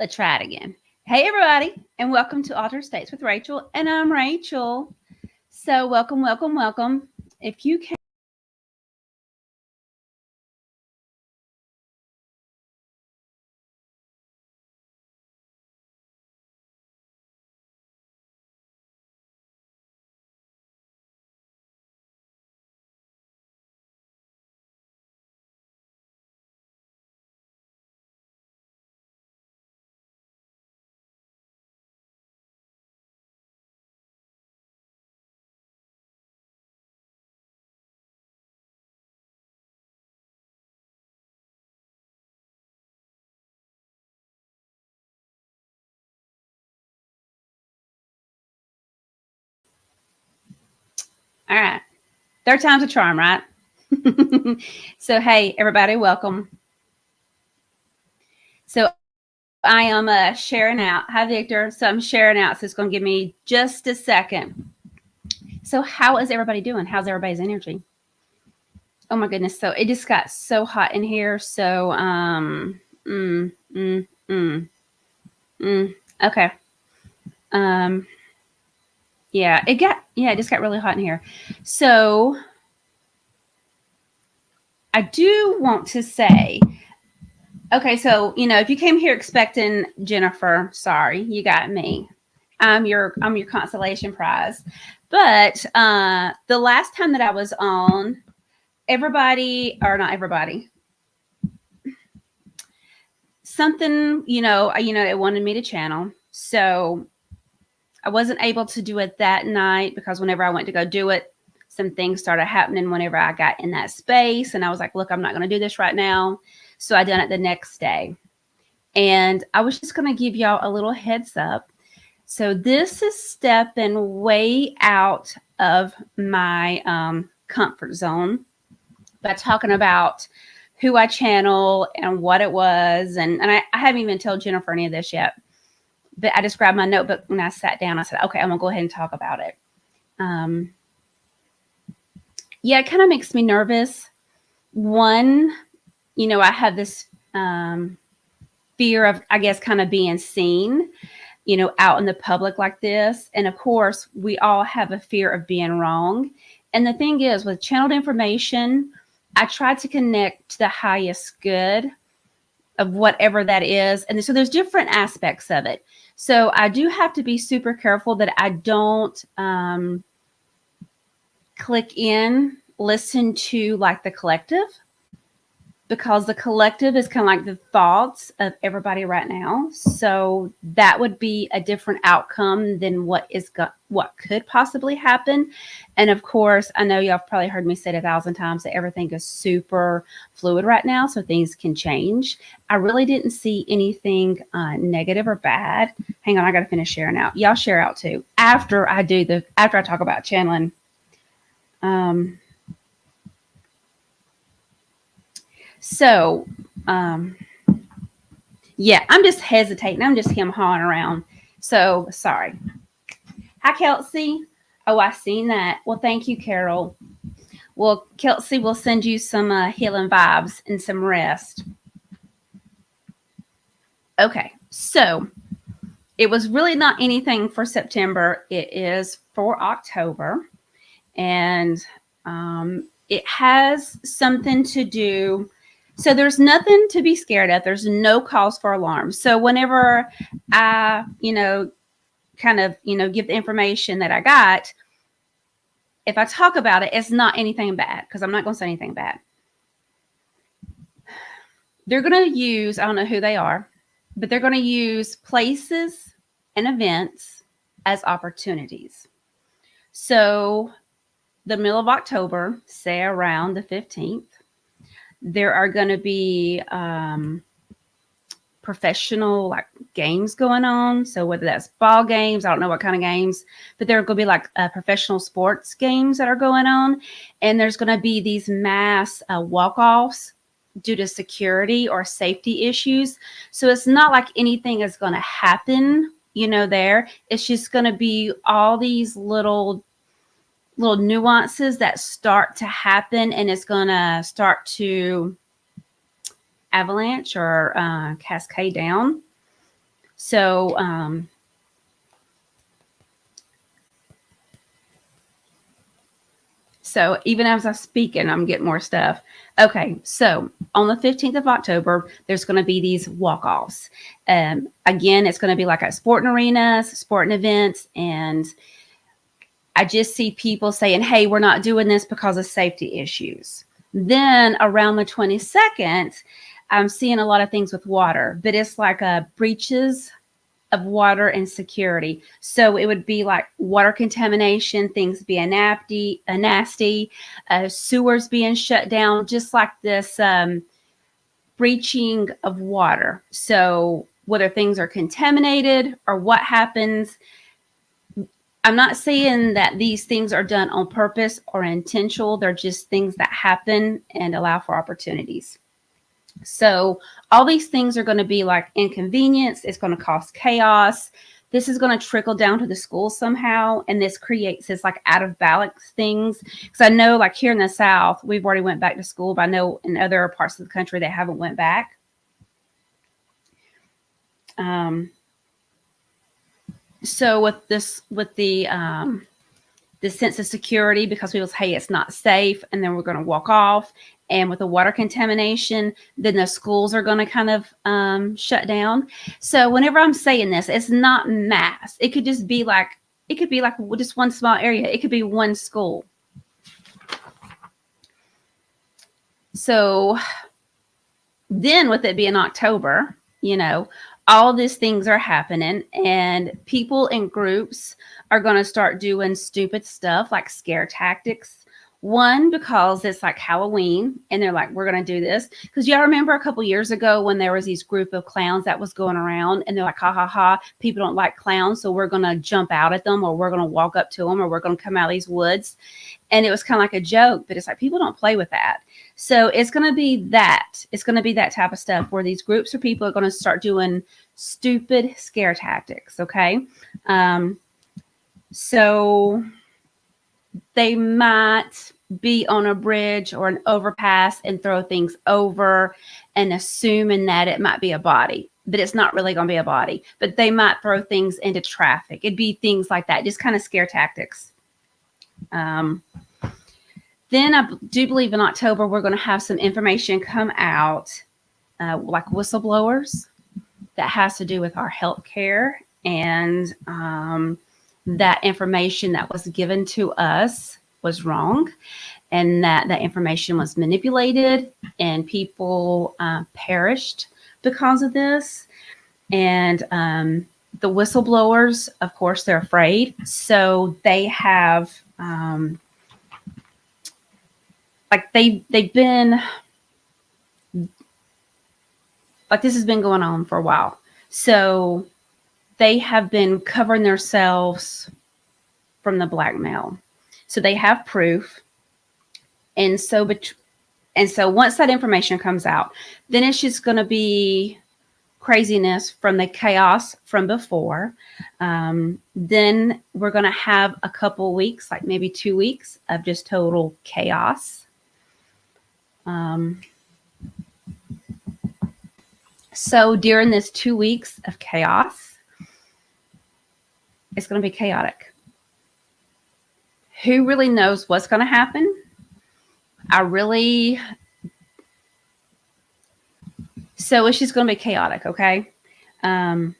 Let's try it again. Hey, everybody, and welcome to Alter States with Rachel. And I'm Rachel. So, welcome, welcome, welcome. If you can, all right, third time's a charm, right? So, hey, everybody, welcome. So, I am sharing out. Hi, Victor. So, I'm sharing out. So, it's going to give me just a second. So, how is everybody doing? How's everybody's energy? Oh my goodness. So it just got so hot in here. So mm, mm, mm, okay. Um it just got really hot in here. So I do want to say, okay, so if you came here expecting Jennifer, sorry, you got me. I'm your consolation prize. But the last time that I was on, everybody, or not everybody, something, it wanted me to channel. So I wasn't able to do it that night because whenever I went to go do it, some things started happening whenever I got in that space. And I was like, look, I'm not going to do this right now. So I done it the next day. And I was just going to give y'all a little heads up. So this is stepping way out of my comfort zone by talking about who I channel and what it was. And I haven't even told Jennifer any of this yet. But I just grabbed my notebook when I sat down. I said, okay, I'm going to go ahead and talk about it. Yeah, it kind of makes me nervous. One, I have this fear of, I guess, kind of being seen, out in the public like this. And of course, we all have a fear of being wrong. And the thing is, with channeled information, I try to connect to the highest good of whatever that is. And so there's different aspects of it. So I do have to be super careful that I don't listen to like the collective, because the collective is kind of like the thoughts of everybody right now. So that would be a different outcome than what could possibly happen. And of course, I know y'all have probably heard me say it 1,000 times that everything is super fluid right now, so things can change. I really didn't see anything negative or bad. Hang on, I got to finish sharing out. Y'all share out too after I talk about channeling. So, yeah, I'm just hesitating. I'm just him hawing around. So sorry. Hi, Kelsey. Oh, I seen that. Well, thank you, Carol. Well, Kelsey will send you some healing vibes and some rest. Okay, so it was really not anything for September. It is for October, and it has something to do. So there's nothing to be scared of. There's no cause for alarm. So whenever I, kind of, give the information that I got, if I talk about it, it's not anything bad, because I'm not going to say anything bad. They're going to use, I don't know who they are, but they're going to use places and events as opportunities. So the middle of October, say around the 15th, there are going to be professional like games going on. So whether that's ball games, I don't know what kind of games, but there are going to be like professional sports games that are going on. And there's going to be these mass walk-offs due to security or safety issues. So it's not like anything is going to happen, there. It's just going to be all these little nuances that start to happen, and it's going to start to avalanche or cascade down. So, so even as I'm speaking, I'm getting more stuff. Okay, so on the 15th of October, there's going to be these walk-offs. Again, it's going to be like at sporting arenas, sporting events, and I just see people saying, hey, we're not doing this because of safety issues. Then around the 22nd, I'm seeing a lot of things with water, but it's like breaches of water and security. So it would be like water contamination, things being nasty, sewers being shut down, just like this breaching of water. So whether things are contaminated or what happens, I'm not saying that these things are done on purpose or intentional. They're just things that happen and allow for opportunities. So all these things are going to be like inconvenience. It's going to cause chaos. This is going to trickle down to the school somehow. And this creates this like out of balance things. Because I know like here in the South, we've already went back to school, but I know in other parts of the country, they haven't went back. So with this, with the sense of security, because people say, hey, it's not safe, and then we're going to walk off. And with the water contamination, then the schools are going to kind of shut down. So whenever I'm saying this, it's not mass. It could just be like, it could be like just one small area. It could be one school. So then with it being October, you know, all these things are happening, and people in groups are going to start doing stupid stuff like scare tactics. One, because it's like Halloween and they're like, we're going to do this. Because y'all remember a couple years ago when there was these group of clowns that was going around, and they're like, ha, ha, ha, people don't like clowns, so we're going to jump out at them, or we're going to walk up to them, or we're going to come out of these woods. And it was kind of like a joke, but it's like people don't play with that. So it's going to be that. It's going to be that type of stuff where these groups of people are going to start doing stupid scare tactics, okay? So they might be on a bridge or an overpass and throw things over and assuming that it might be a body, but it's not really going to be a body. But they might throw things into traffic. It'd be things like that, just kind of scare tactics. Then I do believe in October, we're going to have some information come out, like whistleblowers, that has to do with our healthcare, and that information that was given to us was wrong, and that information was manipulated, and people perished because of this. And the whistleblowers, of course, they're afraid. So they have, like they've been, like this has been going on for a while. So they have been covering themselves from the blackmail. So they have proof. And so once that information comes out, then it's just going to be craziness from the chaos from before. Then we're going to have a couple weeks, like maybe 2 weeks of just total chaos. So during this 2 weeks of chaos, it's going to be chaotic. Who really knows what's going to happen? So it's just going to be chaotic, okay? But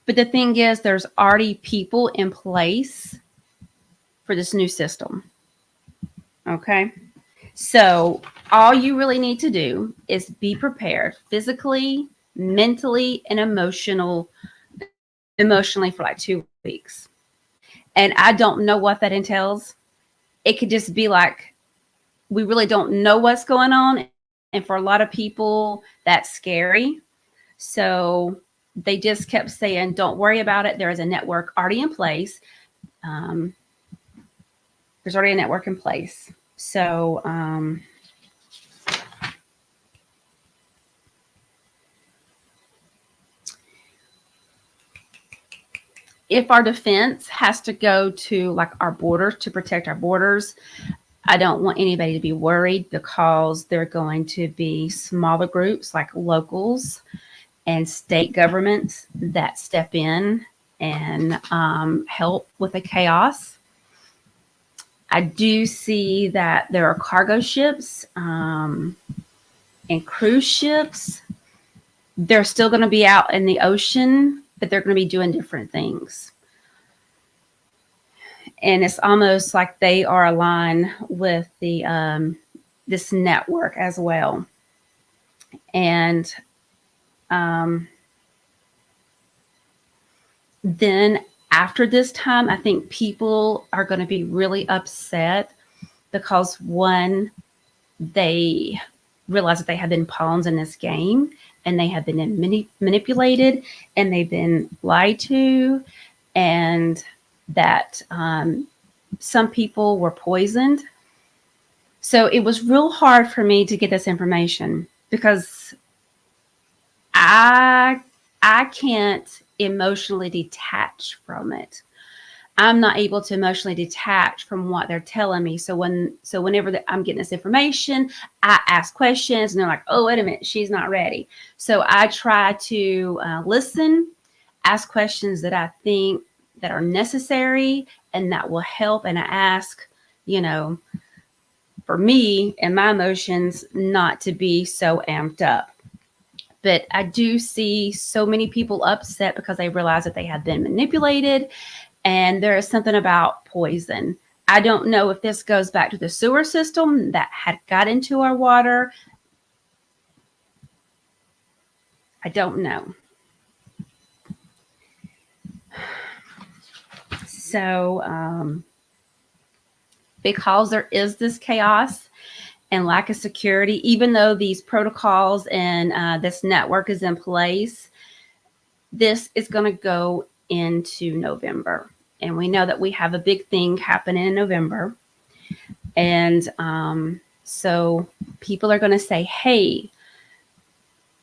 the thing is, there's already people in place for this new system, okay? So all you really need to do is be prepared physically, mentally, and emotionally for like 2 weeks. And I don't know what that entails. It could just be like, we really don't know what's going on. And for a lot of people, that's scary. So they just kept saying, don't worry about it. There is a network already in place. There's already a network in place. So if our defense has to go to like our borders to protect our borders, I don't want anybody to be worried, because they're going to be smaller groups like locals, and state governments that step in and help with the chaos. I do see that there are cargo ships and cruise ships. They're still going to be out in the ocean, but they're going to be doing different things. And it's almost like they are aligned with the this network as well. And then after this time, I think people are going to be really upset because one, they realize that they have been pawns in this game and they have been manipulated and they've been lied to, and that some people were poisoned. So it was real hard for me to get this information because I can't emotionally detach from it. I'm not able to emotionally detach from what they're telling me. So whenever I'm getting this information, I ask questions and they're like, oh, wait a minute, she's not ready. So I try to listen, ask questions that I think that are necessary and that will help. And I ask, for me and my emotions not to be so amped up. But I do see so many people upset because they realize that they have been manipulated. And there is something about poison. I don't know if this goes back to the sewer system that had got into our water. I don't know. So because there is this chaos and lack of security, even though these protocols and this network is in place, this is going to go into November. And we know that we have a big thing happening in November. And so people are going to say, hey,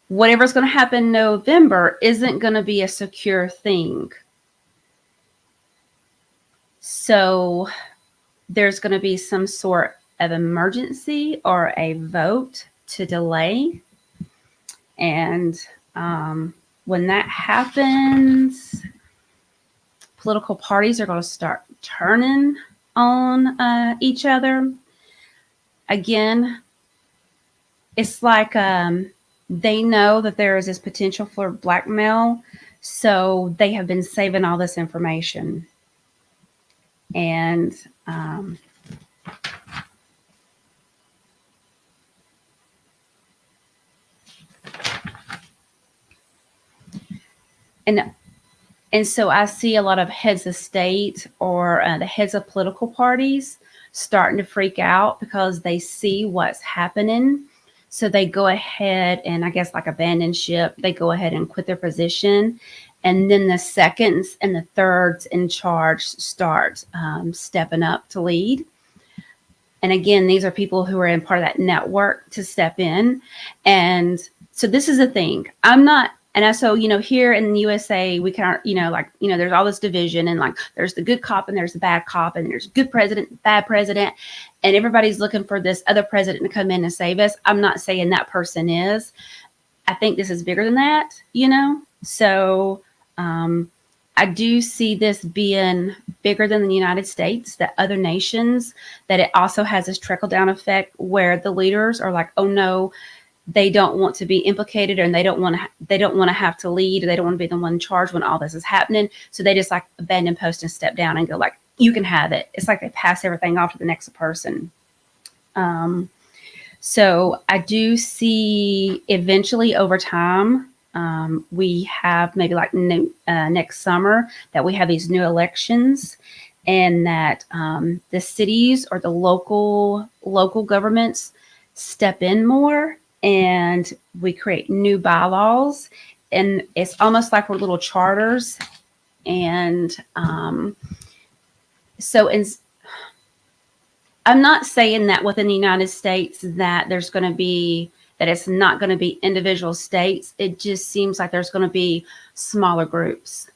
whatever's going to happen in November isn't going to be a secure thing. So there's going to be some sort of emergency or a vote to delay. And when that happens, political parties are going to start turning on each other. Again, it's like they know that there is this potential for blackmail, so they have been saving all this information. And And so I see a lot of heads of state or the heads of political parties starting to freak out because they see what's happening. So they go ahead and, I guess, like abandon ship, they go ahead and quit their position. And then the seconds and the thirds in charge start stepping up to lead. And again, these are people who are in part of that network to step in. And so this is the thing. So, here in the USA, we can't, there's all this division and like, there's the good cop and there's the bad cop and there's good president, bad president. And everybody's looking for this other president to come in and save us. I'm not saying that person is. I think this is bigger than that, So I do see this being bigger than the United States, that other nations, that it also has this trickle down effect where the leaders are like, oh no, they don't want to be implicated and they don't want to have to lead, or they don't want to be the one in charge when all this is happening. So they just like abandon post and step down and go like, you can have it. It's like they pass everything off to the next person. So I do see eventually over time, we have maybe like next summer that we have these new elections, and that the cities or the local governments step in more. And we create new bylaws, and it's almost like we're little charters. And I'm not saying that within the United States that there's going to be, that it's not going to be individual states. It just seems like there's going to be smaller groups.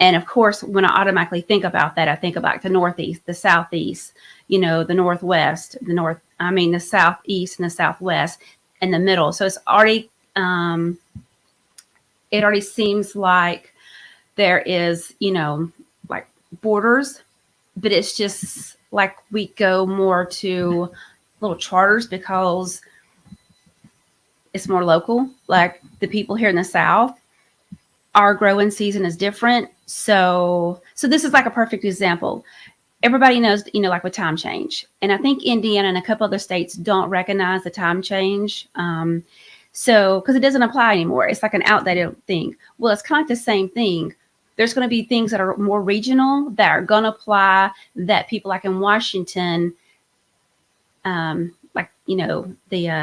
And of course, when I automatically think about that, I think about the Northeast, the Southeast, the Northwest, the Southeast and the Southwest, in the middle. So it's already it already seems like there is, like borders, but it's just like we go more to little charters because it's more local. Like the people here in the South, our growing season is different. So this is like a perfect example. Everybody knows, like with time change. And I think Indiana and a couple other states don't recognize the time change. So, because it doesn't apply anymore. It's like an outdated thing. Well, it's kind of like the same thing. There's going to be things that are more regional that are going to apply, that people like in Washington, the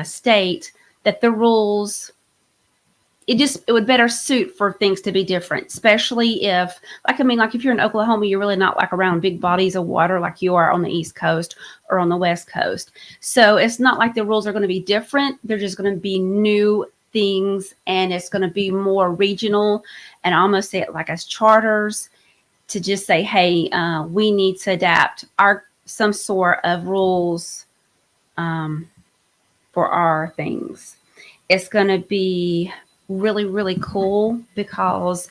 state, that the rules, it would better suit for things to be different, especially if, like if you're in Oklahoma, you're really not like around big bodies of water like you are on the East Coast or on the West Coast. So it's not like the rules are going to be different. They're just going to be new things, and it's going to be more regional, and I almost say it like as charters, to just say, hey, we need to adapt some sort of rules for our things. It's going to be really, really cool because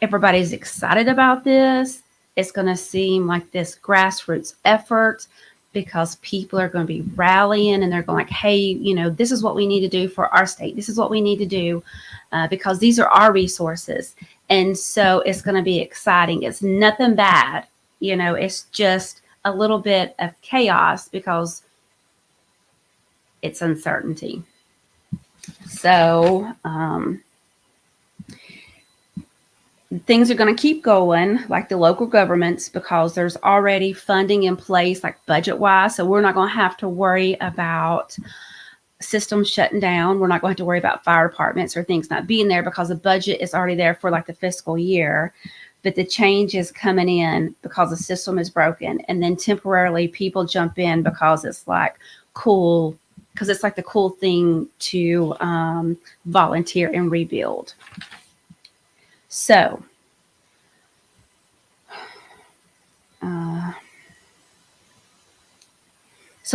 everybody's excited about this. It's going to seem like this grassroots effort because people are going to be rallying, and they're going like, hey, this is what we need to do for our state. This is what we need to do because these are our resources. And so it's going to be exciting. It's nothing bad. It's just a little bit of chaos because it's uncertainty. So things are going to keep going, like the local governments, because there's already funding in place, like budget wise. So we're not going to have to worry about systems shutting down. We're not going to have to worry about fire departments or things not being there because the budget is already there for like the fiscal year. But the change is coming in because the system is broken. And then temporarily people jump in because it's like cool, because it's like the cool thing to volunteer and rebuild. So,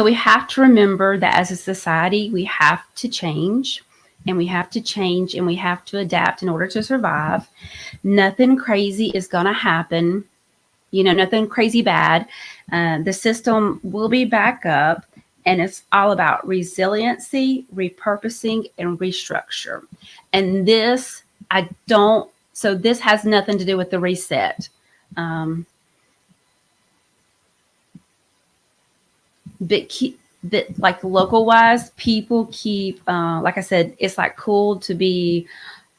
we have to remember that as a society, we have to change, and we have to change, and we have to adapt in order to survive. Nothing crazy is going to happen, nothing crazy bad. The system will be back up. And it's all about resiliency, repurposing, and restructure. And this has nothing to do with the reset. But like local wise, people keep, like I said, it's like cool to be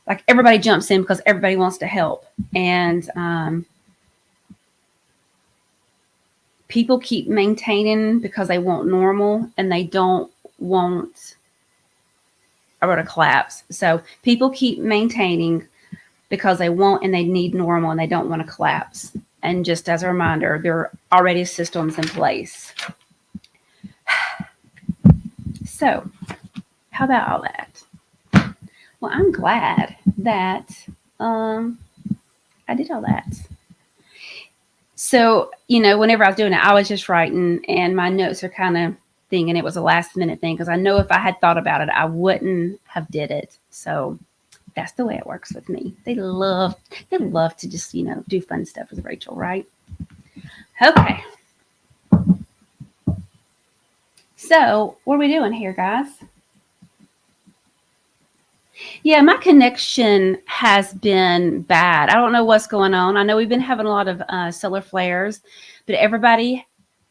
like everybody jumps in because everybody wants to help. And people keep maintaining because they want normal, and they don't want a collapse. So people keep maintaining because they want and they need normal, and they don't want to collapse. And just as a reminder, there are already systems in place. So how about all that? Well, I'm glad that I did all that. So, whenever I was doing it, I was just writing, and my notes are kind of thinking it was a last minute thing because I know if I had thought about it, I wouldn't have did it. So that's the way it works with me. They love to just, do fun stuff with Rachel, right? Okay. So what are we doing here, guys? Yeah, my connection has been bad. I don't know what's going on. I know we've been having a lot of solar flares, but everybody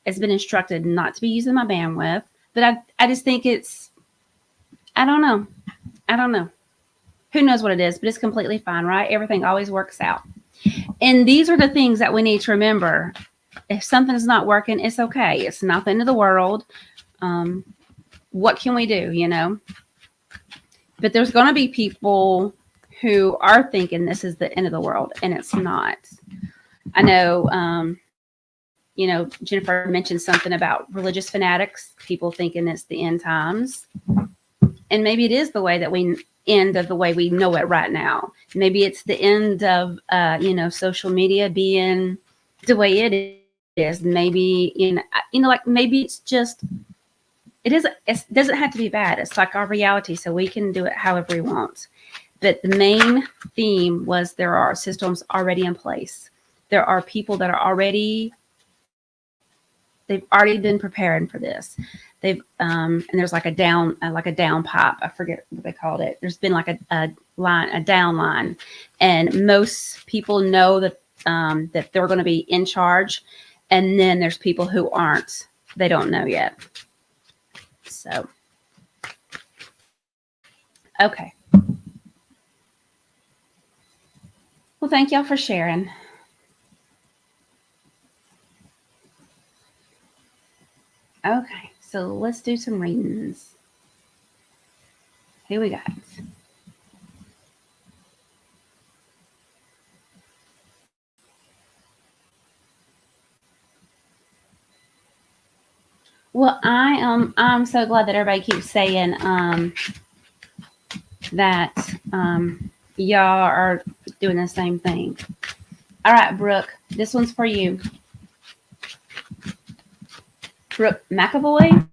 has been instructed not to be using my bandwidth. But I just think I don't know. Who knows what it is, but it's completely fine, right? Everything always works out. And these are the things that we need to remember. If something is not working, it's okay. It's not the end of the world. What can we do, But there's going to be people who are thinking this is the end of the world, and it's not. I know, Jennifer mentioned something about religious fanatics, people thinking it's the end times. And maybe it is the way that we end of the way we know it right now. Maybe it's the end of, social media being the way it is. Maybe, maybe it's just, it doesn't have to be bad. It's like our reality, so we can do it however we want. But the main theme was there are systems already in place. There are people that are they've already been preparing for this. They've and there's like a down pipe. I forget what they called it. There's been like a down line, and most people know that that they're going to be in charge, and then there's people who aren't. They don't know yet. So, okay. Well, thank y'all for sharing. Okay, so let's do some readings. Here we got. Well, I'm so glad that everybody keeps saying that y'all are doing the same thing. All right, Brooke, this one's for you. Brooke McAvoy.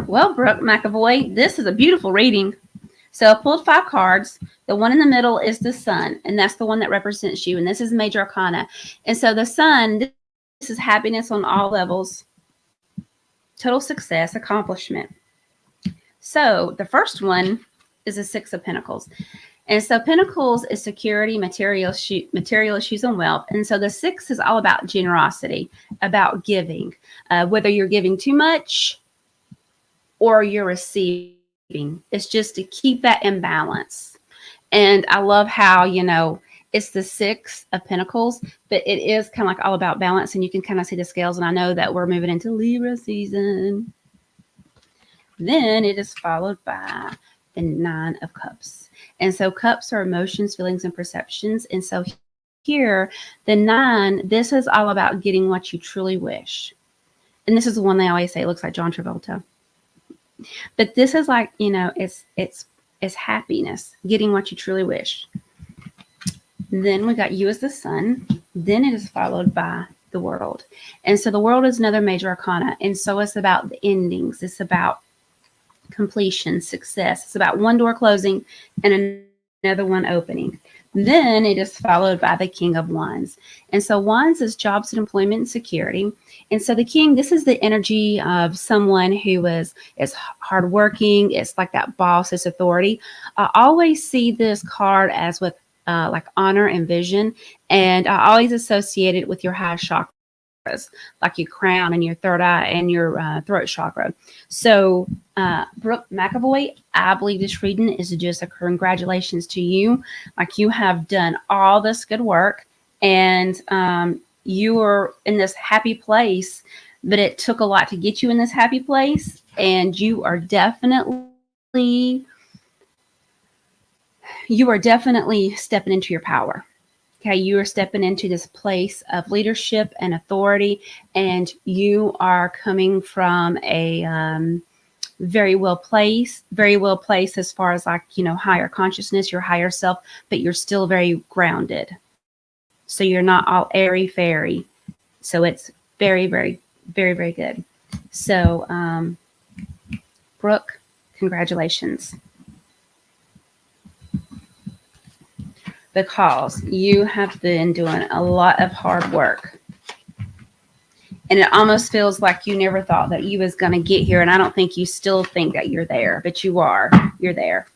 Well, Brooke McAvoy, this is a beautiful reading. So I pulled 5 cards. The one in the middle is the sun, and that's the one that represents you. And this is Major Arcana. And so the sun, this is happiness on all levels, total success, accomplishment. So the first one is the 6 of Pentacles. And so Pentacles is security, material issues, and wealth. And so the 6 is all about generosity, about giving, whether you're giving too much or you're receiving. It's just to keep that in balance. And I love how, it's the 6 of Pentacles, but it is kind of like all about balance, and you can kind of see the scales. And I know that we're moving into Libra season. Then it is followed by the 9 of Cups. And so cups are emotions, feelings, and perceptions. And so here, the 9, this is all about getting what you truly wish. And this is the one they always say, it looks like John Travolta. But this is like, it's happiness, getting what you truly wish. Then we got you as the sun. Then it is followed by the world. And so the world is another major arcana. And so it's about the endings. It's about completion, success. It's about one door closing and another one opening. Then it is followed by the King of Wands. And so Wands is jobs and employment and security. And so the King, this is the energy of someone who is hardworking. It's like that boss, is authority. I always see this card as with like honor and vision. And I always associate it with your high chakras, like your crown and your third eye and your throat chakra. So Brooke McAvoy, I believe this reading is just a congratulations to you. Like, you have done all this good work, and you are in this happy place, but it took a lot to get you in this happy place, and you are definitely stepping into your power. Okay, you are stepping into this place of leadership and authority, and you are coming from a very well placed as far as, like, higher consciousness, your higher self, but you're still very grounded. So you're not all airy fairy. So it's very, very, very, very good. So, Brooke, congratulations. Because you have been doing a lot of hard work. And it almost feels like you never thought that you was going to get here. And I don't think you still think that you're there, but you are. You're there.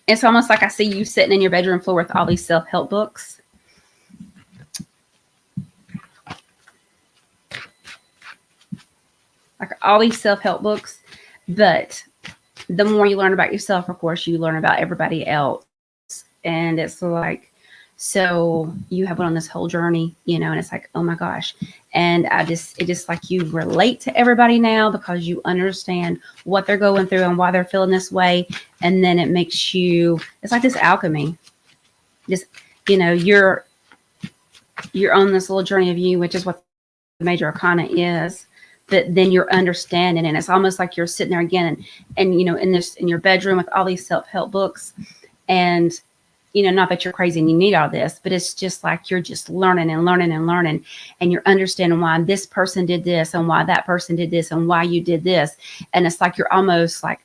It's almost like I see you sitting in your bedroom floor with all these self-help books. Like all these self-help books. But the more you learn about yourself, of course, you learn about everybody else. And it's like, so you have been on this whole journey, and it's like, oh my gosh. And it just like you relate to everybody now because you understand what they're going through and why they're feeling this way. And then it makes you, it's like this alchemy. Just, you're on this little journey of you, which is what the major arcana is. but then you're understanding, and it's almost like you're sitting there again, and in your bedroom with all these self-help books, and not that you're crazy and you need all this, but it's just like you're just learning and learning and learning, and you're understanding why this person did this and why that person did this and why you did this. And it's like you're almost like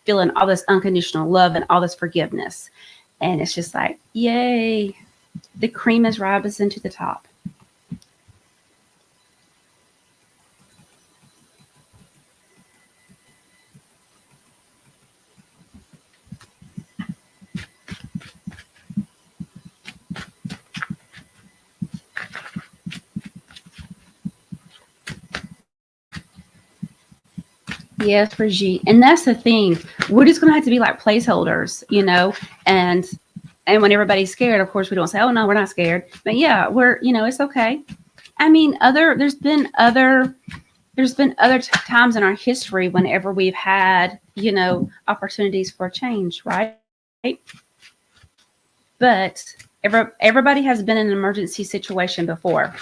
feeling all this unconditional love and all this forgiveness. And it's just like, yay, the cream has risen to the top. Yes, Brigitte. And that's the thing. We're just going to have to be like placeholders, and when everybody's scared, of course, we don't say, oh, no, we're not scared. But yeah, we're, it's okay. I mean, there's been other times in our history whenever we've had, opportunities for change, right? But everybody has been in an emergency situation before.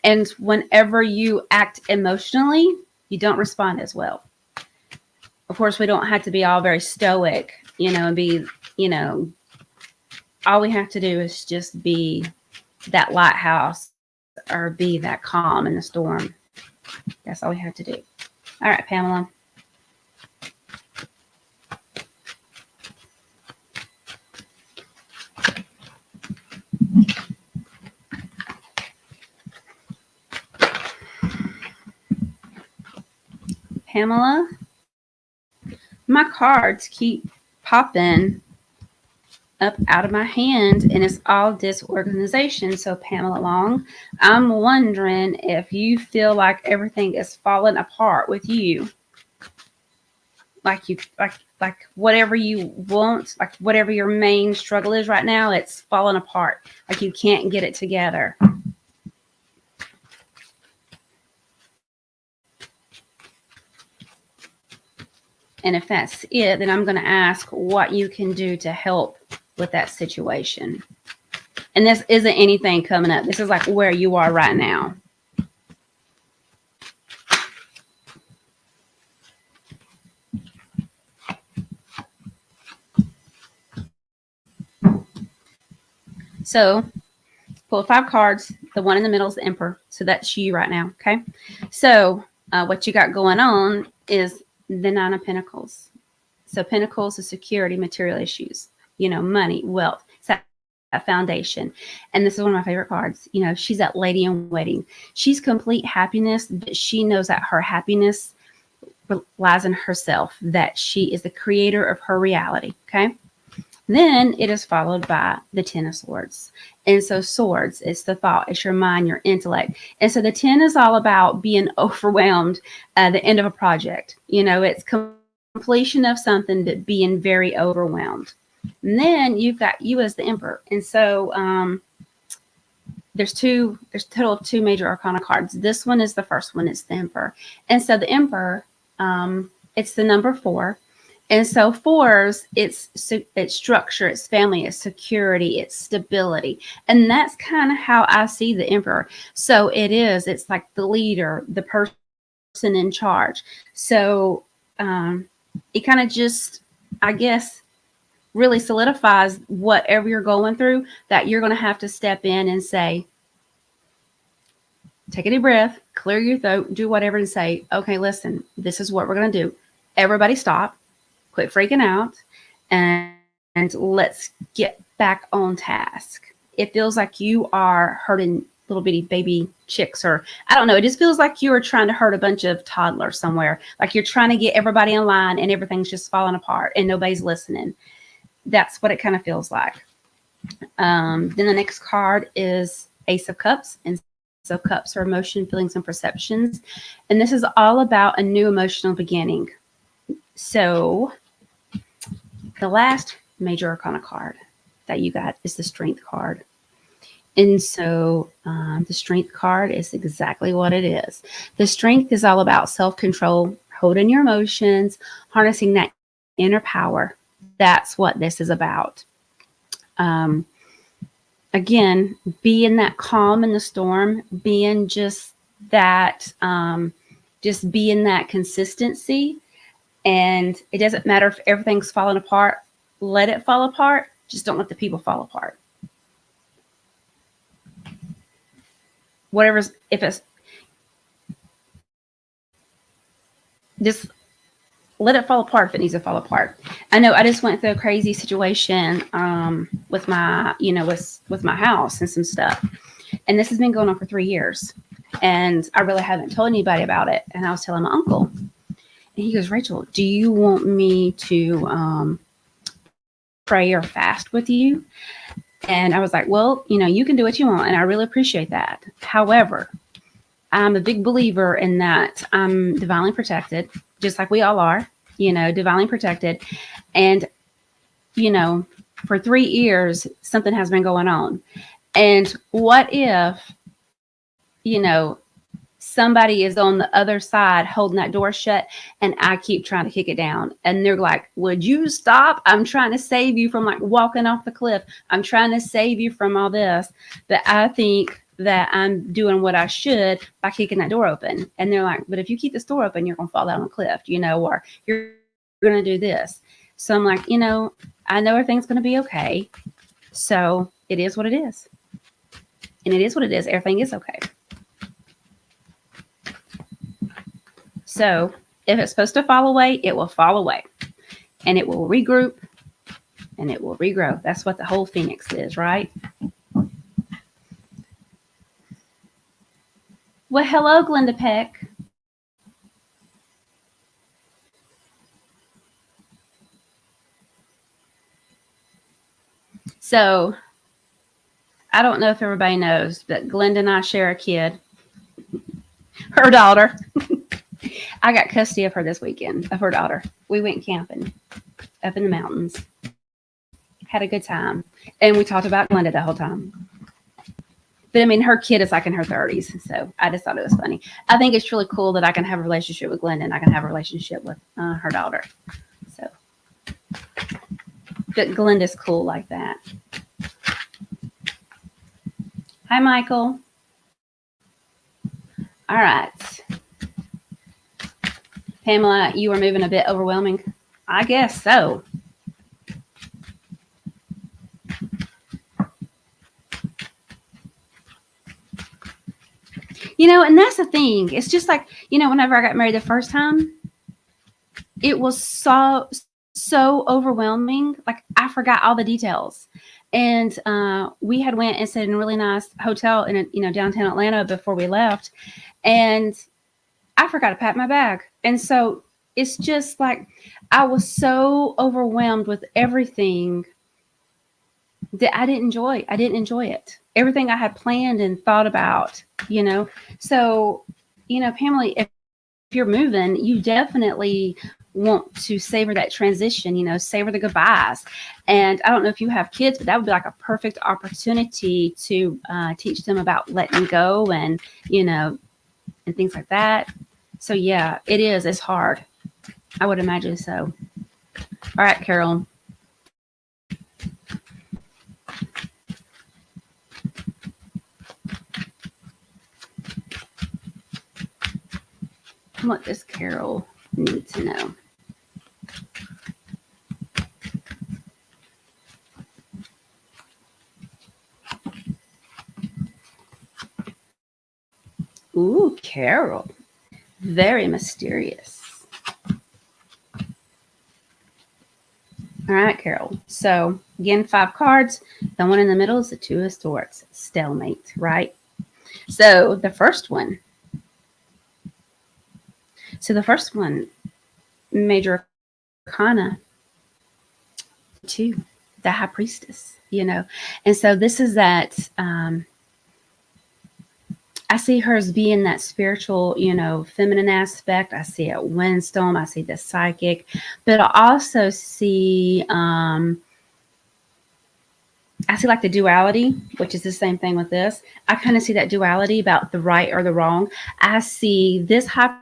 And whenever you act emotionally, you don't respond as well. Of course, we don't have to be all very stoic, and be, all we have to do is just be that lighthouse or be that calm in the storm. That's all we have to do. All right, Pamela. Pamela, my cards keep popping up out of my hand, and it's all disorganization. So Pamela Long, I'm wondering if you feel like everything is falling apart with you, like whatever you want, like whatever your main struggle is right now, it's falling apart, like you can't get it together. And if that's it, then I'm going to ask what you can do to help with that situation. And this isn't anything coming up. This is like where you are right now. So pull 5 cards. The one in the middle is the Emperor. So that's you right now. Okay. So what you got going on is the 9 of Pentacles. So Pentacles is security, material issues, money, wealth, that foundation. And this is one of my favorite cards. She's that lady in waiting. She's complete happiness, but she knows that her happiness lies in herself, that she is the creator of her reality. Okay. Then it is followed by the 10 of Swords. And so swords, it's the thought, it's your mind, your intellect. And so the 10 is all about being overwhelmed at the end of a project. It's completion of something, but being very overwhelmed. And then you've got you as the Emperor. And so there's a total of 2 major arcana cards. This one is the first one, it's the Emperor. And so the Emperor, it's the number 4. And so 4s, it's structure, it's family, it's security, it's stability. And that's kind of how I see the Emperor. So it's like the leader, the person in charge. So it kind of just, I guess, really solidifies whatever you're going through, that you're going to have to step in and say, take a deep breath, clear your throat, do whatever, and say, okay, listen, this is what we're going to do. Everybody stop. Quit freaking out, and let's get back on task. It feels like you are hurting little bitty baby chicks, or I don't know. It just feels like you are trying to hurt a bunch of toddlers somewhere. Like you're trying to get everybody in line and everything's just falling apart and nobody's listening. That's what it kind of feels like. Then the next card is Ace of Cups. And so cups are emotion, feelings, and perceptions. And this is all about a new emotional beginning. So the last major arcana card that you got is the Strength card. And so the Strength card is exactly what it is. The Strength is all about self-control, holding your emotions, harnessing that inner power. That's what this is about. Again, being that calm in the storm, being just that just be in that consistency. And it doesn't matter if everything's falling apart, let it fall apart. Just don't let the people fall apart. Whatever's, if it's, just let it fall apart if it needs to fall apart. I know I just went through a crazy situation with my, with my house and some stuff. And this has been going on for 3 years. And I really haven't told anybody about it. And I was telling my uncle. And he goes, Rachel, do you want me to pray or fast with you? And I was like, well, you can do what you want. And I really appreciate that. However, I'm a big believer in that I'm divinely protected, just like we all are, divinely protected. And, for 3 years, something has been going on. And what if, somebody is on the other side holding that door shut and I keep trying to kick it down, and they're like, would you stop? I'm trying to save you from like walking off the cliff. I'm trying to save you from all this, but I think that I'm doing what I should by kicking that door open. And they're like, but if you keep this door open, you're going to fall down a cliff, or you're going to do this. So I'm like, I know everything's going to be okay. So it is what it is. And it is what it is. Everything is okay. So if it's supposed to fall away, it will fall away. And it will regroup and it will regrow. That's what the whole phoenix is, right? Well, hello, Glenda Peck. So I don't know if everybody knows, but Glenda and I share a kid, her daughter. I got custody of her this weekend, of her daughter. We went camping up in the mountains. Had a good time. And we talked about Glenda the whole time. But I mean, her kid is like in her 30s. So I just thought it was funny. I think it's really cool that I can have a relationship with Glenda and I can have a relationship with her daughter. So, but Glenda's cool like that. Hi, Michael. All right. Pamela, you were moving a bit overwhelming. I guess so. And that's the thing. It's just like, whenever I got married the first time, it was so overwhelming. Like I forgot all the details. And we had went and stayed in a really nice hotel in downtown Atlanta before we left. And I forgot to pack my bag. And so it's just like I was so overwhelmed with everything that I didn't enjoy it. Everything I had planned and thought about, So, Pamela, if you're moving, you definitely want to savor that transition, savor the goodbyes. And I don't know if you have kids, but that would be like a perfect opportunity to teach them about letting go and, and things like that. So yeah, it is. It's hard. I would imagine so. All right, Carol. What does Carol need to know? Ooh, Carol. Very mysterious. All right, Carol. So again, 5 cards. The one in the middle is the 2 of Swords. Stalemate, right? So the first one. Major Arcana 2, the High Priestess, And so this is that, I see her as being that spiritual, feminine aspect. I see a windstorm. I see the psychic, but I also see, I see like the duality, which is the same thing with this. I kind of see that duality about the right or the wrong. I see this High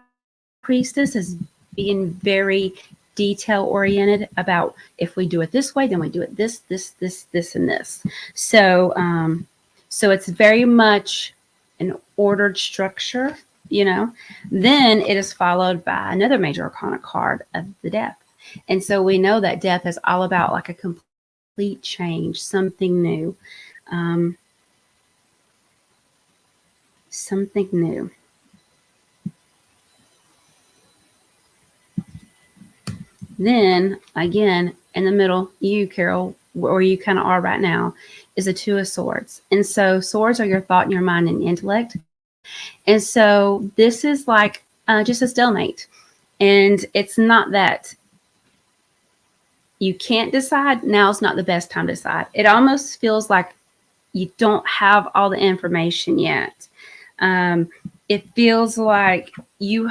Priestess as being very detail oriented about if we do it this way, then we do it this, and this. So, so it's very much an ordered structure, Then it is followed by another major arcana card of the death. And so we know that death is all about like a complete change, something new. Um, something new. Then again, in the middle, you, Carol, where you kind of are right now, is a Two of Swords. And so swords are your thought and your mind and intellect. And so this is like just a stalemate. And it's not that you can't decide. Now's not the best time to decide. It almost feels like you don't have all the information yet. It feels like you.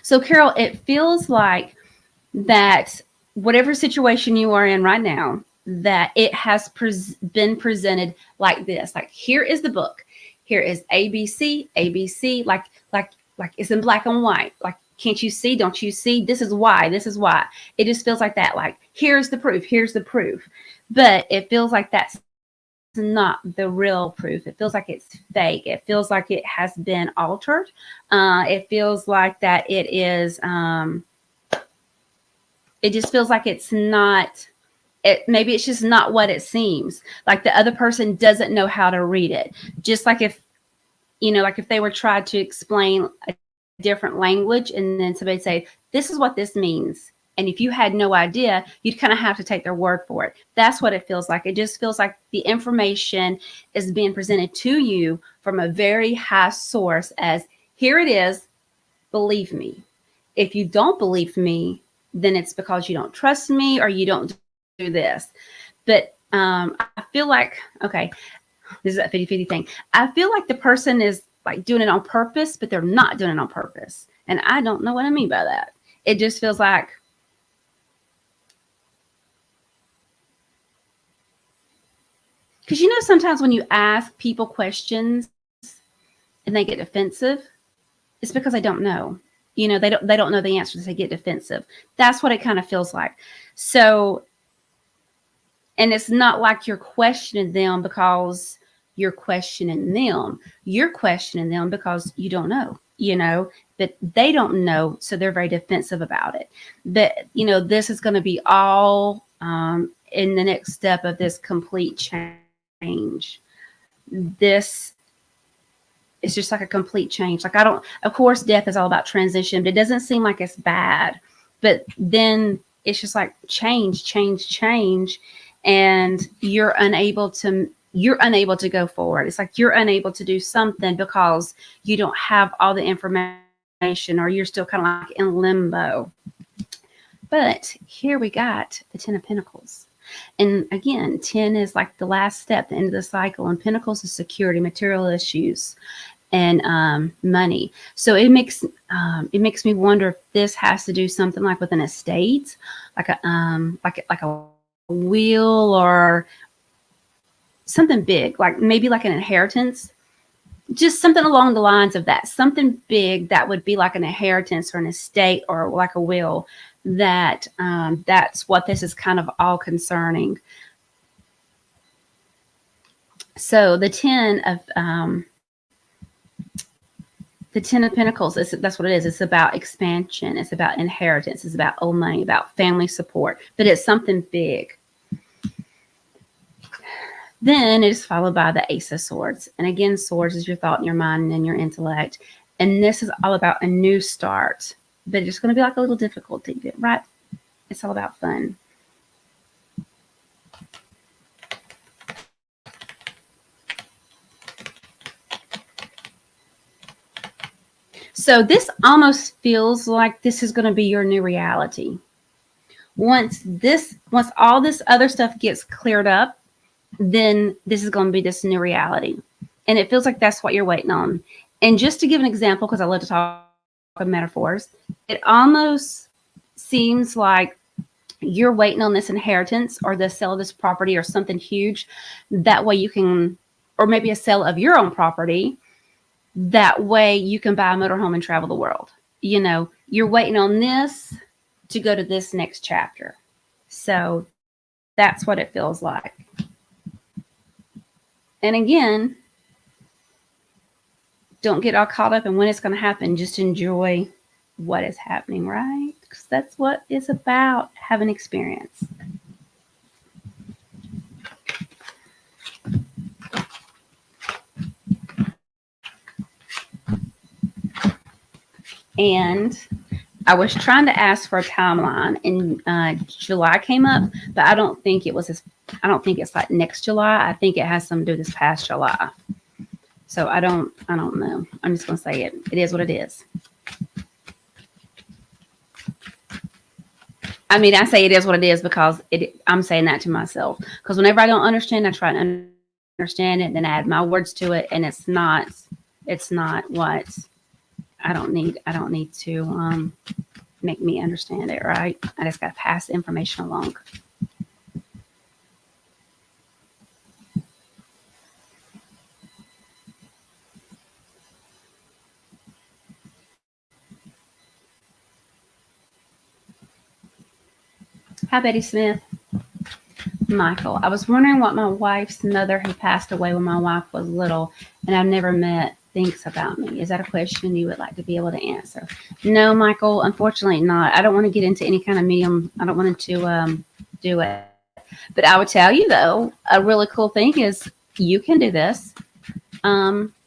So, Carol, it feels like that whatever situation you are in right now, that it has been presented like this. Like, here is the book. Here is ABC, ABC, like it's in black and white. Like, can't you see? Don't you see? This is why. This is why. It just feels like that. Like, here's the proof. Here's the proof. But it feels like that's not the real proof. It feels like it's fake. It feels like it has been altered. It feels like that it is. It just feels like it's not. Maybe it's just not what it seems. Like the other person doesn't know how to read it. Just like if they were trying to explain a different language, and then somebody say, "This is what this means." And if you had no idea, you'd kind of have to take their word for it. That's what it feels like. It just feels like the information is being presented to you from a very high source as, here it is, believe me. If you don't believe me, then it's because you don't trust me or you don't do this. But I feel like, okay, this is that 50-50 thing. I feel like the person is like doing it on purpose, but they're not doing it on purpose. And I don't know what I mean by that. It just feels like, because sometimes when you ask people questions and they get defensive, it's because they don't know. They don't know the answers. They get defensive. That's what it kind of feels like. So, and it's not like you're questioning them because you're questioning them. You're questioning them because you don't know. But they don't know, so they're very defensive about it. But this is going to be all in the next step of this complete change. This is just like a complete change. Like, of course, death is all about transition, but it doesn't seem like it's bad. But then it's just like change, and you're unable to go forward. It's like you're unable to do something because you don't have all the information, or you're still kind of like in limbo. But here we got the 10 of Pentacles. And again, 10 is like the last step, the end of the cycle. And Pentacles is security, material issues, and money. So it makes me wonder if this has to do something like with an estate, like a will or something big, like maybe like an inheritance, just something along the lines of that, something big that would be like an inheritance or an estate or like a will. That's what this is kind of all concerning. So the 10 of Pentacles, that's what it is. It's about expansion. It's about inheritance. It's about old money, about family support, but it's something big. Then it is followed by the Ace of Swords. And again, swords is your thought and your mind and your intellect. And this is all about a new start, but it's going to be like a little difficulty, right? It's all about fun. So this almost feels like this is going to be your new reality. Once all this other stuff gets cleared up, then this is going to be this new reality. And it feels like that's what you're waiting on. And just to give an example, because I love to talk in metaphors, it almost seems like you're waiting on this inheritance or the sale of this property or something huge. That way you can, or maybe a sale of your own property. That way you can buy a motorhome and travel the world. You're waiting on this to go to this next chapter. So That's what it feels like. And again, don't get all caught up in when it's going to happen. Just enjoy what is happening, right? Because that's what it's about, have an experience. And I was trying to ask for a timeline, and July came up, but I don't think it was I don't think it's like next July. I think it has something to do with this past July. So I don't know. I'm just going to say it. It is what it is. I mean, I say it is what it is because I'm saying that to myself. Because whenever I don't understand, I try to understand it and then add my words to it, and it's not what I don't need to make me understand it, right? I just got to pass the information along. Hi, Betty Smith. Michael, I was wondering what my wife's mother, who passed away when my wife was little and I've never met, thinks about me. Is that a question you would like to be able to answer? No, Michael, unfortunately not. I don't want to get into any kind of medium. I don't want to do it. But I would tell you, though, a really cool thing is you can do this.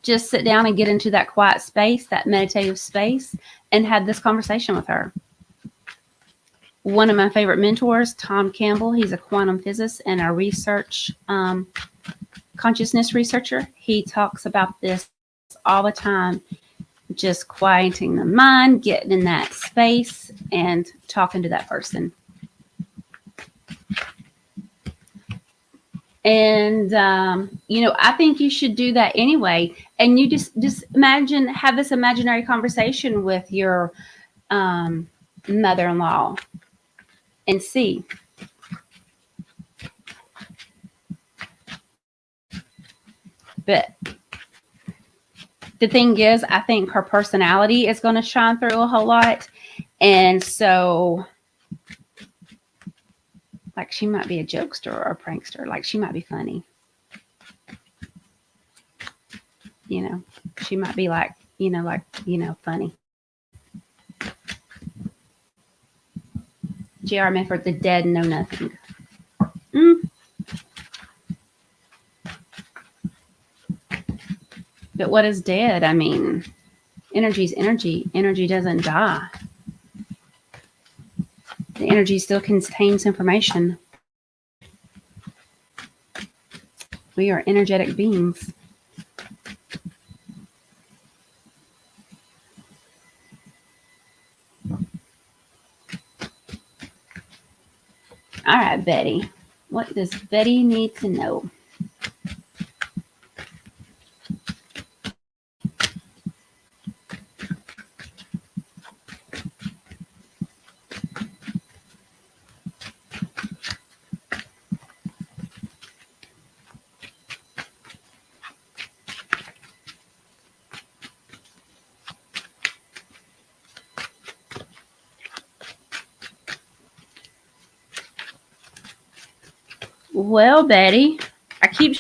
Just sit down and get into that quiet space, that meditative space, and have this conversation with her. One of my favorite mentors, Tom Campbell, he's a quantum physicist and a research consciousness researcher. He talks about this all the time, just quieting the mind, getting in that space and talking to that person. And, I think you should do that anyway. And you just imagine, have this imaginary conversation with your mother-in-law and see. But the thing is, I think her personality is going to shine through a whole lot. And so, like, she might be a jokester or a prankster. Like, she might be funny. She might be like, funny. J.R. Medford, the dead know nothing. But what is dead? I mean, energy is energy. Energy doesn't die. The energy still contains information. We are energetic beings. All right, Betty. What does Betty need to know? Well, Betty, I keep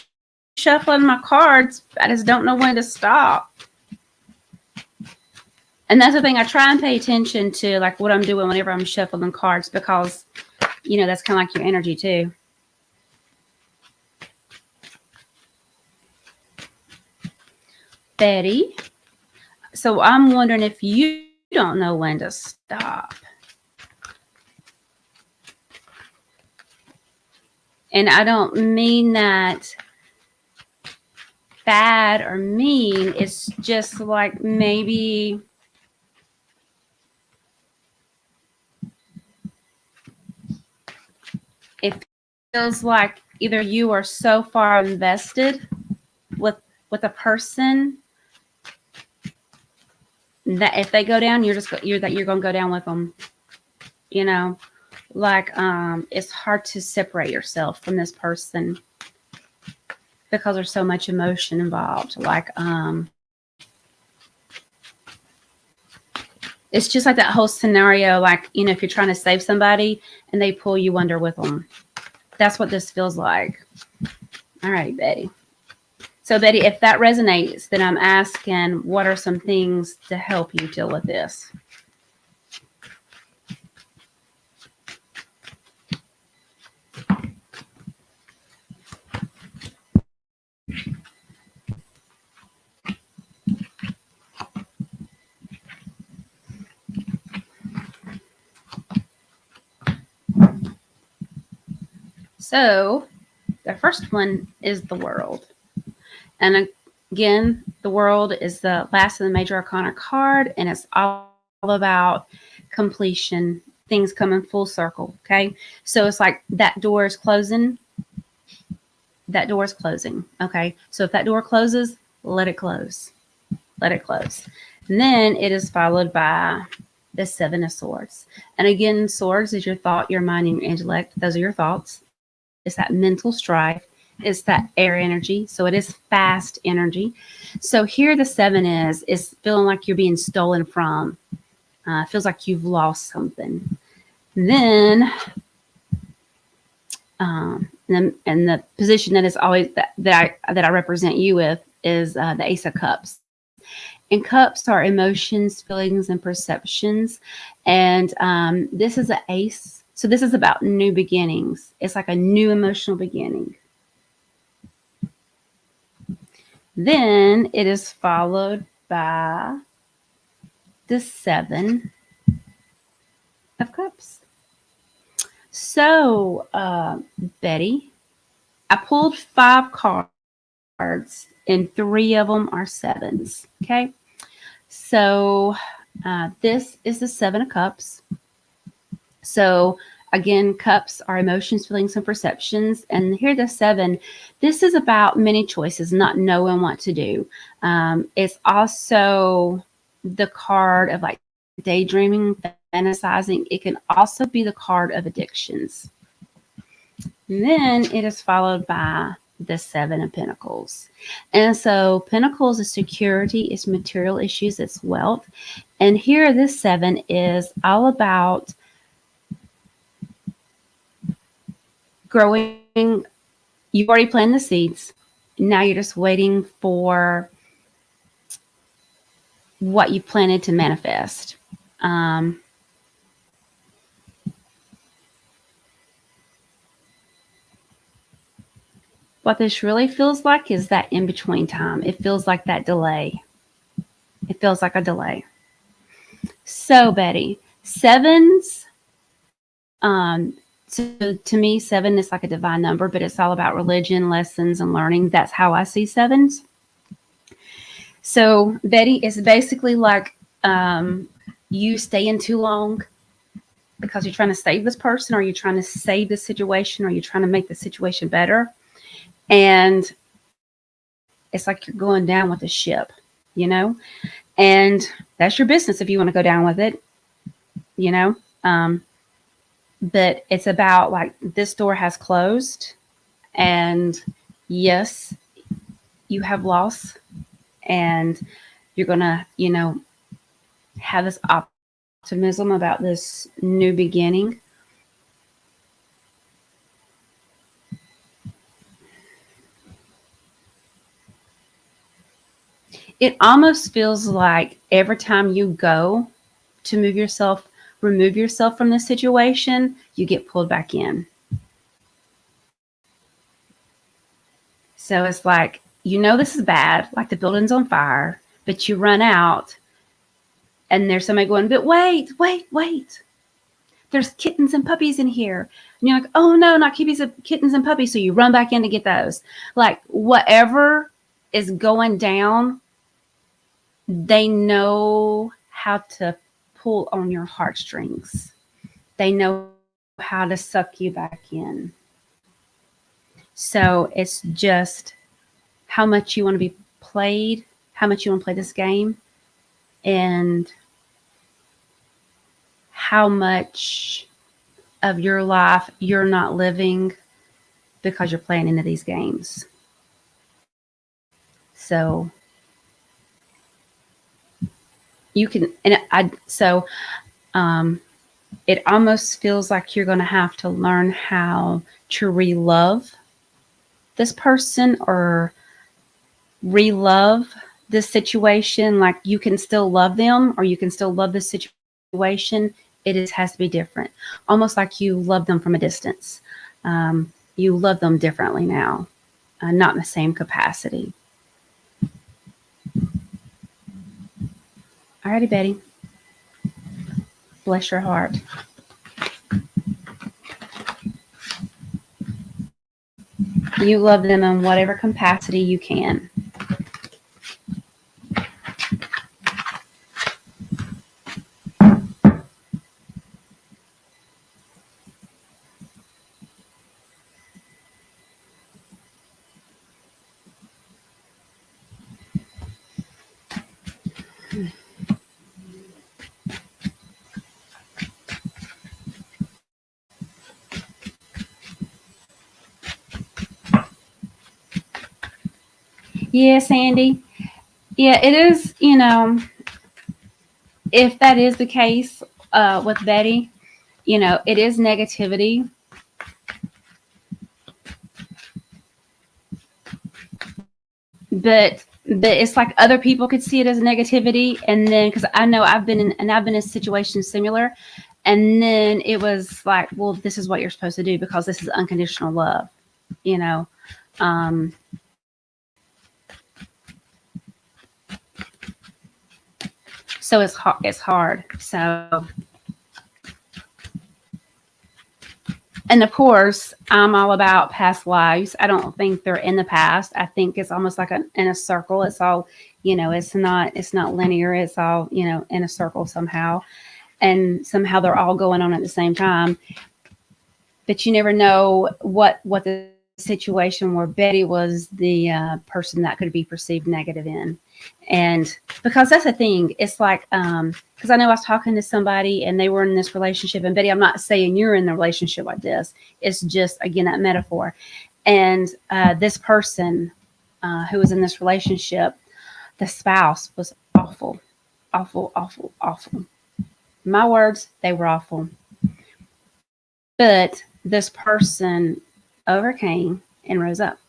shuffling my cards. I just don't know when to stop. And that's the thing. I try and pay attention to, like, what I'm doing whenever I'm shuffling cards, because, that's kind of like your energy too. Betty, so I'm wondering if you don't know when to stop. And I don't mean that bad or mean. It's just like maybe it feels like either you are so far invested with a person that if they go down, you're going to go down with them. Like it's hard to separate yourself from this person because there's so much emotion involved. Like it's just like that whole scenario, like, if you're trying to save somebody and they pull you under with them. That's what this feels like. All right, Betty. So, Betty, if that resonates, then I'm asking, what are some things to help you deal with this? So, the first one is the world. And again, the world is the last of the major arcana card, and it's all about completion, things coming full circle. Okay. So it's like that door is closing. That door is closing. Okay. So if that door closes, let it close. Let it close. And then it is followed by the Seven of Swords. And again, swords is your thought, your mind, and your intellect. Those are your thoughts. It's that mental strife. It's that air energy. So it is fast energy. So here the seven is feeling like you're being stolen from. Feels like you've lost something. And then, and the position that is always that I represent you with is the Ace of Cups. And cups are emotions, feelings, and perceptions. And this is an ace. So this is about new beginnings. It's like a new emotional beginning. Then it is followed by the Seven of Cups. So, Betty, I pulled 5 cards, and 3 of them are sevens. Okay. So, this is the Seven of Cups. So, again, cups are emotions, feelings, and perceptions. And here the 7, this is about many choices, not knowing what to do. It's also the card of like daydreaming, fantasizing. It can also be the card of addictions. And then it is followed by the 7 of Pentacles. And so Pentacles is security, it's material issues, it's wealth. And here this 7 is all about growing. You've already planted the seeds. Now you're just waiting for what you planted to manifest. What this really feels like is that in-between time. It feels like that delay. It feels like a delay. So, Betty, sevens, so to me, 7 is like a divine number, but it's all about religion, lessons, and learning. That's how I see sevens. So, Betty, it's basically like you staying too long because you're trying to save this person, or you're trying to save the situation, or you're trying to make the situation better. And it's like you're going down with the ship, you know? And that's your business if you want to go down with it, you know? But it's about like this door has closed, and yes, you have loss, and you're going to, you know, have this optimism about this new beginning. It almost feels like every time you go to remove yourself from the situation, you get pulled back in. So it's like, you know, this is bad, like the building's on fire, but you run out and there's somebody going, but wait. There's kittens and puppies in here. And you're like, oh no, not kittens and puppies. So you run back in to get those. Like whatever is going down, they know how to pull on your heartstrings. They know how to suck you back in. So it's just how much you want to be played, how much you want to play this game, and how much of your life you're not living because you're playing into these games. So you can, and it almost feels like you're going to have to learn how to re-love this person or re-love this situation. Like you can still love them or you can still love this situation. Has to be different, almost like you love them from a distance. You love them differently now, not in the same capacity. Alrighty, Betty. Bless your heart. You love them in whatever capacity you can. Yeah, Sandy. Yeah, it is, if that is the case with Betty, it is negativity. But it's like other people could see it as negativity, and then because I know I've been in situations similar, and then it was like, well, this is what you're supposed to do because this is unconditional love, you know. Um, so it's hard. It's hard. So, and of course, I'm all about past lives. I don't think they're in the past. I think it's almost like in a circle. It's all, it's not linear. It's all, in a circle somehow. And somehow they're all going on at the same time. But you never know what the situation where Betty was the person that could be perceived negative in. And because that's the thing, it's like, because I know I was talking to somebody and they were in this relationship, and Betty, I'm not saying you're in the relationship like this. It's just, again, that metaphor. And this person who was in this relationship, the spouse was awful, awful, awful, awful. My words, they were awful. But this person overcame and rose up.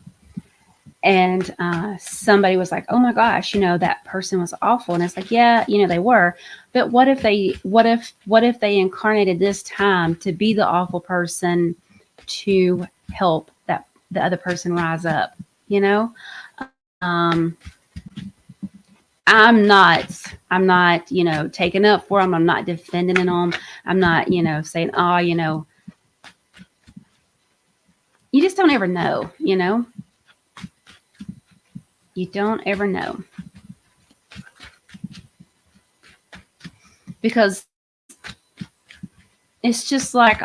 And somebody was like, oh my gosh, that person was awful. And it's like, yeah, they were. But what if they incarnated this time to be the awful person to help the other person rise up, I'm not, taking up for them. I'm not defending them. I'm not, saying, oh, you just don't ever know, You don't ever know. Because it's just like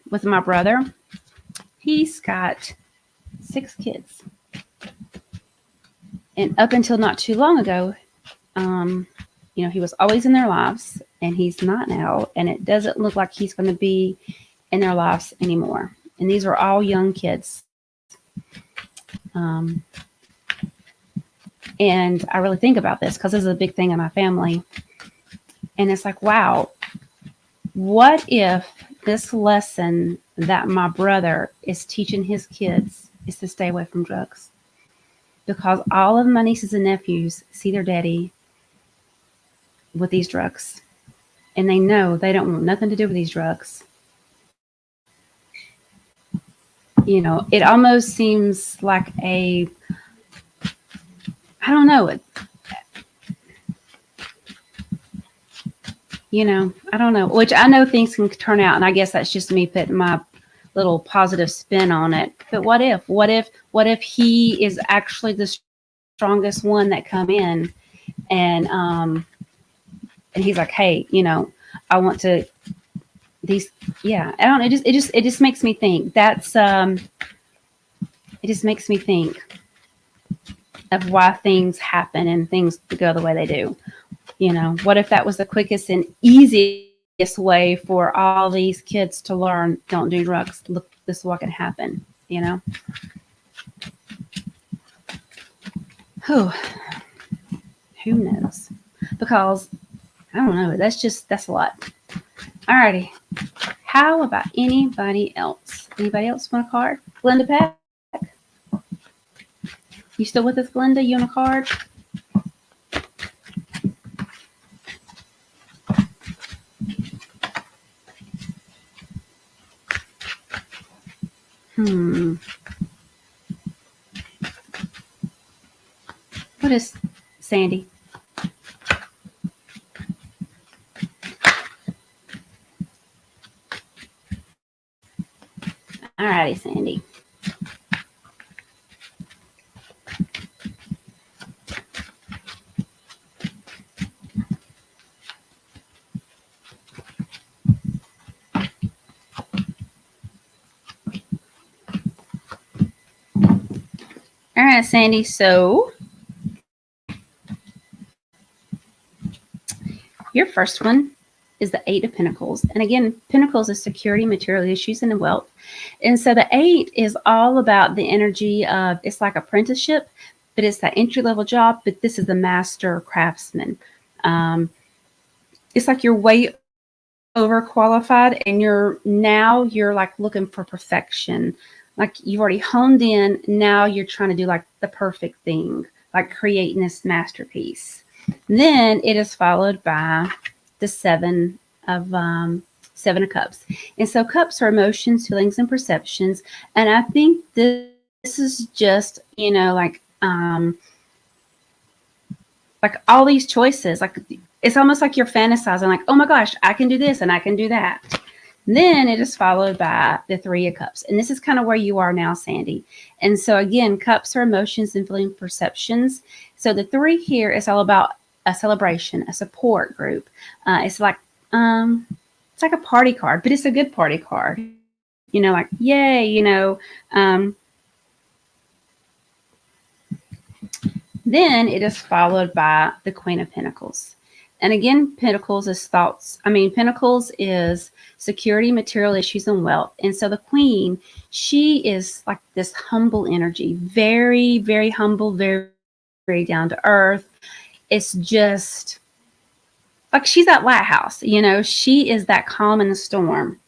with my brother, he's got 6 kids. And up until not too long ago, he was always in their lives, and he's not now. And it doesn't look like he's going to be in their lives anymore. And these are all young kids. And I really think about this because this is a big thing in my family. And it's like, wow, what if this lesson that my brother is teaching his kids is to stay away from drugs? Because all of my nieces and nephews see their daddy with these drugs. And they know they don't want nothing to do with these drugs. It almost seems like I don't know. I don't know, which I know things can turn out. And I guess that's just me putting my little positive spin on it. But what if he is actually the strongest one that come in and he's like, hey, I want to these, yeah, I don't know. It just makes me think it just makes me think of why things happen and things go the way they do. What if that was the quickest and easiest way for all these kids to learn, don't do drugs. Look, this is what can happen, Who knows? Because I don't know. That's a lot. Alrighty. How about anybody else? Anybody else want a card? Glenda Peck? You still with us, Glenda? You want a card? What is Sandy? Alrighty, Sandy. All right, Sandy. So your first one is the Eight of Pentacles. And again, Pentacles is security, material issues, and wealth. And so the Eight is all about the energy of, it's like apprenticeship, but it's that entry-level job, but this is the master craftsman. It's like you're way overqualified and you're like looking for perfection. Like you've already honed in, now you're trying to do like the perfect thing, like creating this masterpiece. Then it is followed by the Seven of Cups. And so cups are emotions, feelings, and perceptions. And I think this is just, like all these choices, like it's almost like you're fantasizing, like, oh my gosh, I can do this and I can do that. And then it is followed by the Three of Cups. And this is kind of where you are now, Sandy. And so again, cups are emotions and feeling perceptions. So the three here is all about a celebration, a support group. It's like a party card, but it's a good party card. Like, yay, Then it is followed by the Queen of Pentacles. And again, Pentacles is Pentacles is security, material issues, and wealth. And so the Queen, she is like this humble energy, very, very humble, very, very down to earth. It's just like she's that lighthouse, she is that calm in the storm.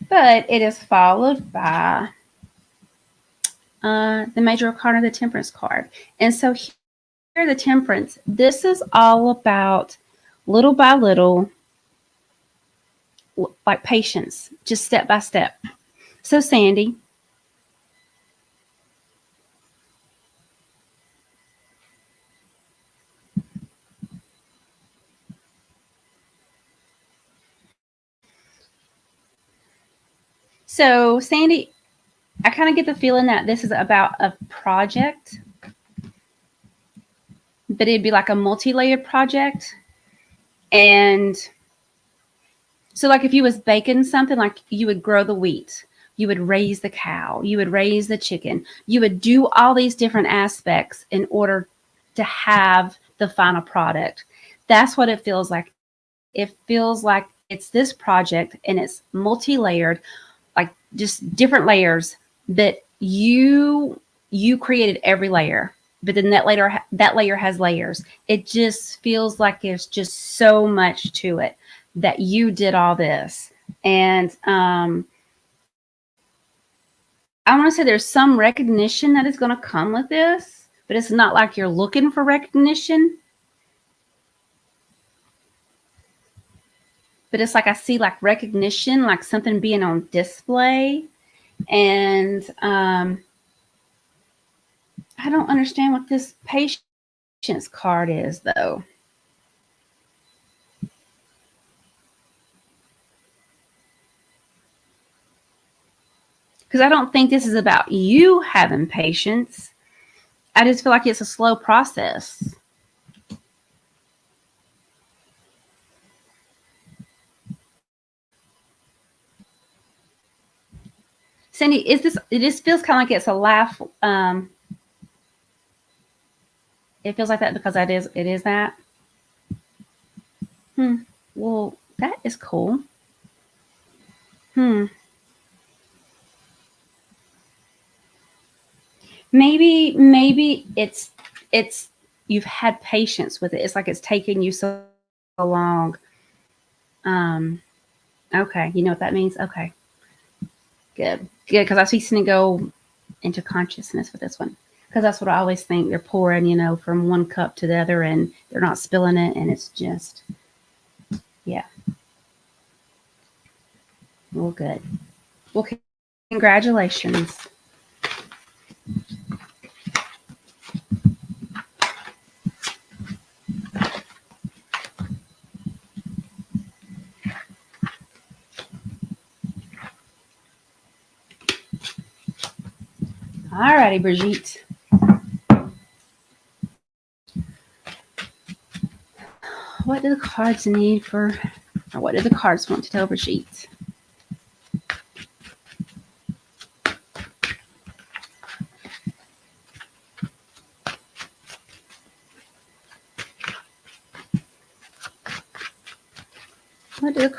But it is followed by the Major Arcana, the Temperance card. And so here, the Temperance, this is all about little by little, like patience, just step by step. So Sandy, I kind of get the feeling that this is about a project, but it'd be like a multi-layered project. And so like if you was baking something, like you would grow the wheat, you would raise the cow, you would raise the chicken, you would do all these different aspects in order to have the final product. That's what it feels like. It feels like it's this project and it's multi-layered, like just different layers that you created every layer, but then that layer has layers. It just feels like there's just so much to it that you did all this. And I want to say there's some recognition that is going to come with this, but it's not like you're looking for recognition. But it's like I see like recognition, like something being on display. And I don't understand what this patience card is, though. Because I don't think this is about you having patience. I just feel like it's a slow process. Cindy, it just feels kind of like it's a laugh. It feels like that because it is that. Well, that is cool. Maybe it's you've had patience with it. It's like it's taken you so long. Okay, you know what that means? Okay, good, because I was fixing to go into consciousness with this one, because that's what I always think. They're pouring, you know, from one cup to the other, and they're not spilling it, and it's just, yeah. Well, good. Well, congratulations. All righty, Brigitte. What do the cards need for, or what do the cards want to tell Brigitte? What do the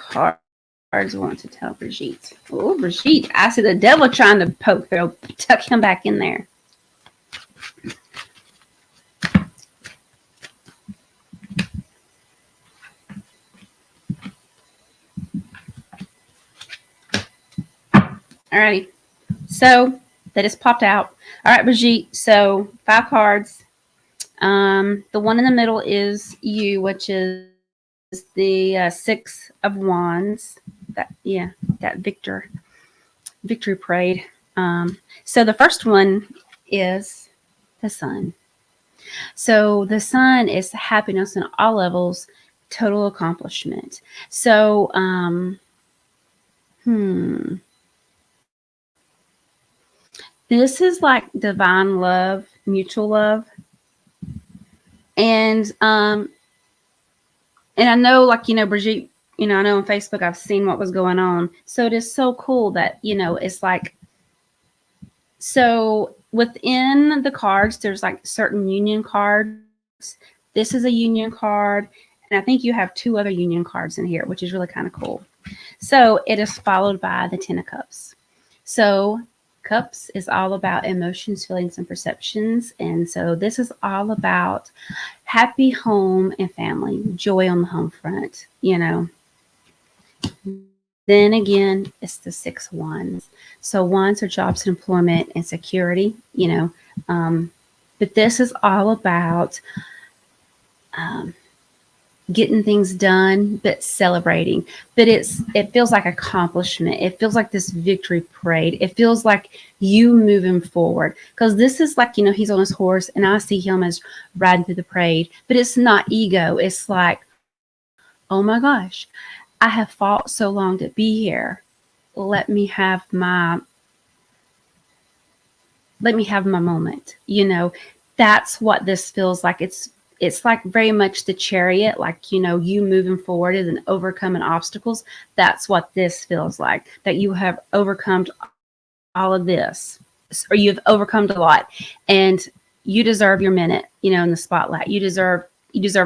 cards want to tell Brigitte? Oh, Brigitte, I see the devil trying to tuck him back in there. Alrighty, so that just popped out. All right, Brigitte, so 5 cards. The one in the middle is you, which is the 6 of Wands. That victory parade. So the first one is the Sun. So the Sun is happiness in all levels, total accomplishment. So, this is like divine love, mutual love. And I know, like, you know, Brigitte, you know, I know on Facebook I've seen what was going on. So it is so cool that, you know, it's like, so within the cards, there's like certain union cards. This is a union card. And I think you have 2 other union cards in here, which is really kind of cool. So it is followed by the 10 of Cups. So Cups is all about emotions, feelings, and perceptions. And so this is all about happy home and family, joy on the home front, you know. Then again, it's the 6 Wands. So wands are jobs and employment and security, you know. But this is all about getting things done, but celebrating. But it feels like accomplishment. It feels like this victory parade. It feels like you moving forward, because this is like, you know, he's on his horse and I see him as riding through the parade, but it's not ego. It's like, oh my gosh, I have fought so long to be here. Let me have my moment. You know, that's what this feels like. It's like very much the Chariot, like, you know, you moving forward and overcoming obstacles. That's what this feels like, that you have overcome all of this, or you've overcome a lot, and you deserve your minute, you know, in the spotlight. You deserve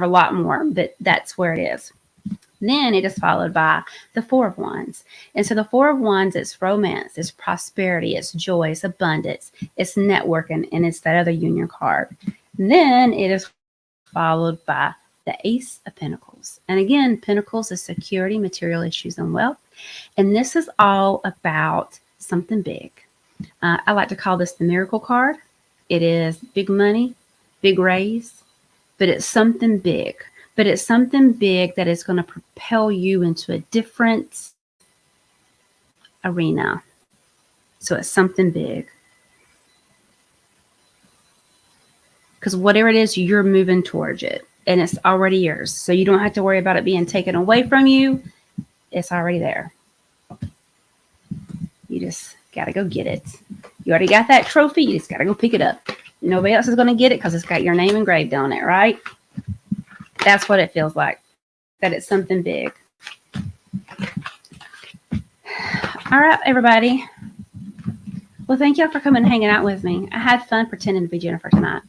a lot more, but that's where it is. Then it is followed by the 4 of Wands. And so the 4 of Wands, it's romance, it's prosperity, it's joy, it's abundance, it's networking, and it's that other union card. And then it is followed by the Ace of Pentacles. And again, Pentacles is security, material issues, and wealth. And this is all about something big. I like to call this the miracle card. It is big money, big raise, but it's something big. But it's something big that is going to propel you into a different arena. So it's something big. Because whatever it is, you're moving towards it. And it's already yours. So you don't have to worry about it being taken away from you. It's already there. You just got to go get it. You already got that trophy. You just got to go pick it up. Nobody else is going to get it because it's got your name engraved on it, right? That's what it feels like. That it's something big. All right, everybody. Well, thank y'all for coming and hanging out with me. I had fun pretending to be Jennifer tonight.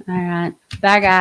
All right. Bye, guys.